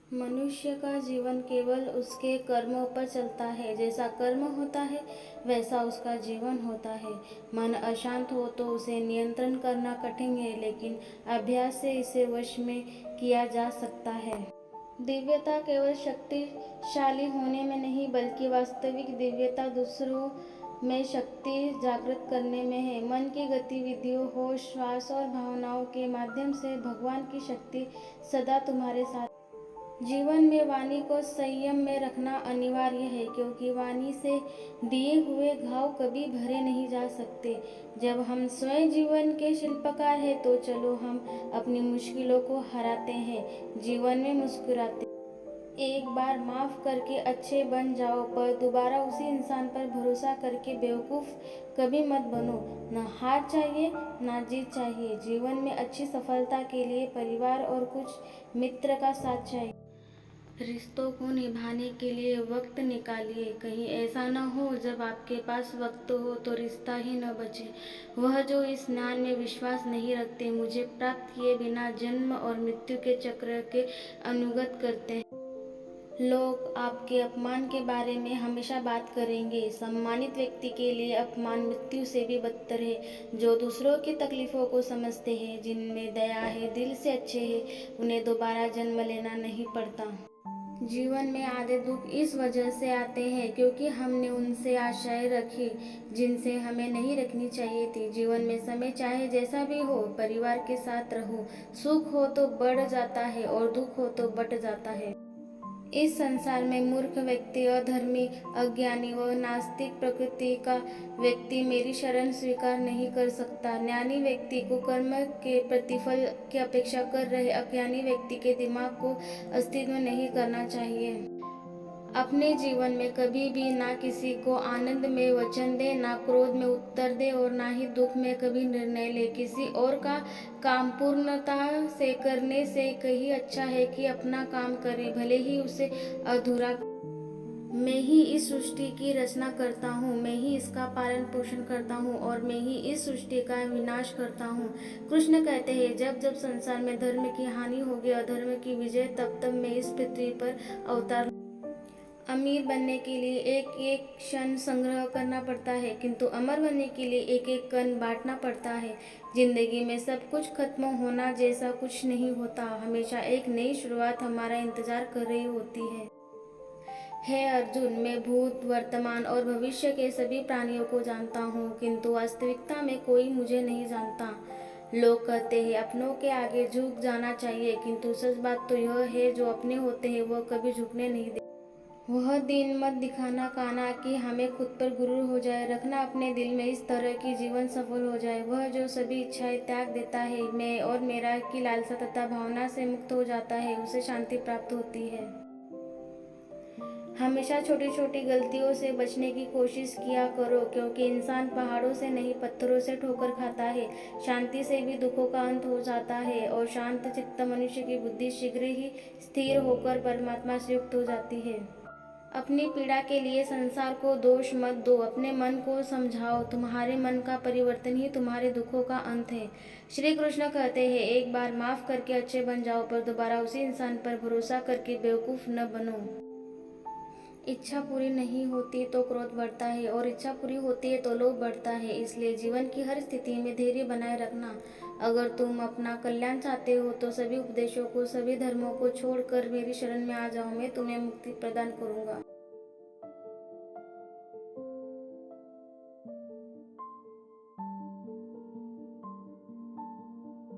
मनुष्य का जीवन केवल उसके कर्मों पर चलता है। जैसा कर्म होता है वैसा उसका जीवन होता है। मन अशांत हो तो उसे नियंत्रण करना कठिन है, लेकिन अभ्यास से इसे वश में किया जा सकता है। दिव्यता केवल शक्तिशाली होने में नहीं, बल्कि वास्तविक दिव्यता दूसरों में शक्ति जागृत करने में है। मन की गतिविधियों, होश, श्वास और भावनाओं के माध्यम से भगवान की शक्ति सदा तुम्हारे साथ। जीवन में वाणी को संयम में रखना अनिवार्य है, क्योंकि वाणी से दिए हुए घाव कभी भरे नहीं जा सकते। जब हम स्वयं जीवन के शिल्पकार हैं, तो चलो हम अपनी मुश्किलों को हराते हैं, जीवन में मुस्कुराते। एक बार माफ करके अच्छे बन जाओ, पर दोबारा उसी इंसान पर भरोसा करके बेवकूफ़ कभी मत बनो। न हार चाहिए न जीत चाहिए। जीवन में अच्छी सफलता के लिए परिवार और कुछ मित्र का साथ चाहिए। रिश्तों को निभाने के लिए वक्त निकालिए। कहीं ऐसा न हो जब आपके पास वक्त हो तो रिश्ता ही न बचे। वह जो इस ज्ञान में विश्वास नहीं रखते, मुझे प्राप्त किए बिना जन्म और मृत्यु के चक्र के अनुगत करते हैं। लोग आपके अपमान के बारे में हमेशा बात करेंगे। सम्मानित व्यक्ति के लिए अपमान मृत्यु से भी बदतर है। जो दूसरों की तकलीफों को समझते हैं, जिनमें दया है, दिल से अच्छे हैं, उन्हें दोबारा जन्म लेना नहीं पड़ता। जीवन में आधे दुख इस वजह से आते हैं क्योंकि हमने उनसे आशाएं रखी जिनसे हमें नहीं रखनी चाहिए थी। जीवन में समय चाहे जैसा भी हो, परिवार के साथ रहो। सुख हो तो बढ़ जाता है और दुख हो तो बट जाता है। इस संसार में मूर्ख व्यक्ति, अधर्मी, अज्ञानी व नास्तिक प्रकृति का व्यक्ति मेरी शरण स्वीकार नहीं कर सकता। ज्ञानी व्यक्ति को कर्म के प्रतिफल की अपेक्षा कर रहे अज्ञानी व्यक्ति के दिमाग को अस्तित्व नहीं करना चाहिए। अपने जीवन में कभी भी ना किसी को आनंद में वचन दे, ना क्रोध में उत्तर दे और ना ही दुख में कभी निर्णय ले। किसी और का काम पूर्णता से करने से कहीं अच्छा है कि अपना काम करे, भले ही उसे अधूरा। मैं ही इस सृष्टि की रचना करता हूँ, मैं ही इसका पालन पोषण करता हूँ और मैं ही इस सृष्टि का विनाश करता हूँ। कृष्ण कहते हैं, जब जब संसार में धर्म की हानि होगी, अधर्म की विजय, तब तब मैं इस पृथ्वी पर अवतार। अमीर बनने के लिए एक एक क्षण संग्रह करना पड़ता है, किंतु अमर बनने के लिए एक एक कण बांटना पड़ता है। जिंदगी में सब कुछ खत्म होना जैसा कुछ नहीं होता। हमेशा एक नई शुरुआत हमारा इंतजार कर रही होती है। हे अर्जुन, मैं भूत, वर्तमान और भविष्य के सभी प्राणियों को जानता हूँ, किंतु वास्तविकता में कोई मुझे नहीं जानता। लोग कहते हैं अपनों के आगे झुक जाना चाहिए, किंतु सच बात तो यह है, जो अपने होते हैं वह कभी झुकने नहीं देते। वह दिन मत दिखाना काना कि हमें खुद पर गुरूर हो जाए। रखना अपने दिल में इस तरह की जीवन सफल हो जाए। वह जो सभी इच्छाएं त्याग देता है, मैं और मेरा की लालसा तथा भावना से मुक्त हो जाता है, उसे शांति प्राप्त होती है। हमेशा छोटी छोटी गलतियों से बचने की कोशिश किया करो, क्योंकि इंसान पहाड़ों से नहीं पत्थरों से ठोकर खाता है। शांति से भी दुखों का अंत हो जाता है और शांत चित्त मनुष्य की बुद्धि शीघ्र ही स्थिर होकर परमात्मा से युक्त हो जाती है। अपनी पीड़ा के लिए संसार को दोष मत दो, अपने मन को समझाओ। तुम्हारे मन का परिवर्तन ही तुम्हारे दुखों का अंत है। श्री कृष्ण कहते हैं, एक बार माफ करके अच्छे बन जाओ, पर दोबारा उसी इंसान पर भरोसा करके बेवकूफ न बनो। इच्छा पूरी नहीं होती तो क्रोध बढ़ता है और इच्छा पूरी होती है तो लोभ बढ़ता है। इसलिए जीवन की हर स्थिति में धैर्य बनाए रखना। अगर तुम अपना कल्याण चाहते हो तो सभी उपदेशों को, सभी धर्मों को छोड़कर मेरी शरण में आ जाओ, मैं तुम्हें मुक्ति प्रदान करूंगा।